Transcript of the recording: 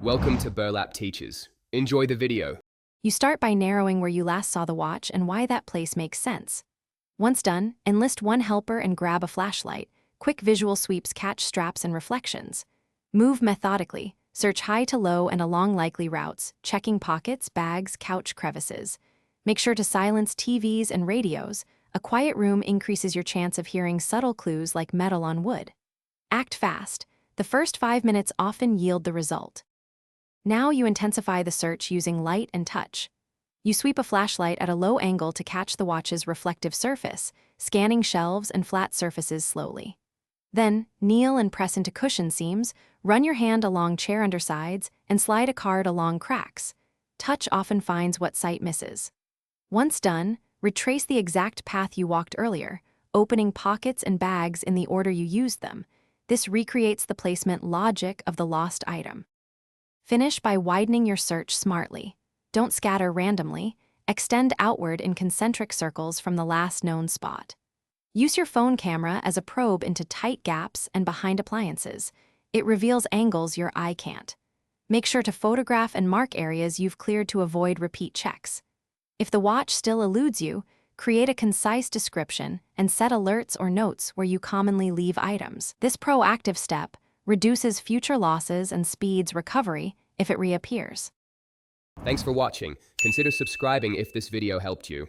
Welcome to Burlap Teachers. Enjoy the video. You start by narrowing where you last saw the watch and why that place makes sense. Once done, enlist one helper and grab a flashlight. Quick visual sweeps catch straps and reflections. Move methodically. Search high to low and along likely routes, checking pockets, bags, couch crevices. Make sure to silence TVs and radios. A quiet room increases your chance of hearing subtle clues like metal on wood. Act fast. The first 5 minutes often yield the result. Now you intensify the search using light and touch. You sweep a flashlight at a low angle to catch the watch's reflective surface, scanning shelves and flat surfaces slowly. Then, kneel and press into cushion seams, run your hand along chair undersides, and slide a card along cracks. Touch often finds what sight misses. Once done, retrace the exact path you walked earlier, opening pockets and bags in the order you used them. This recreates the placement logic of the lost item. Finish by widening your search smartly. Don't scatter randomly. Extend outward in concentric circles from the last known spot. Use your phone camera as a probe into tight gaps and behind appliances. It reveals angles your eye can't. Make sure to photograph and mark areas you've cleared to avoid repeat checks. If the watch still eludes you, create a concise description and set alerts or notes where you commonly leave items. This proactive step reduces future losses and speeds recovery if it reappears. Thanks for watching. Consider subscribing if this video helped you.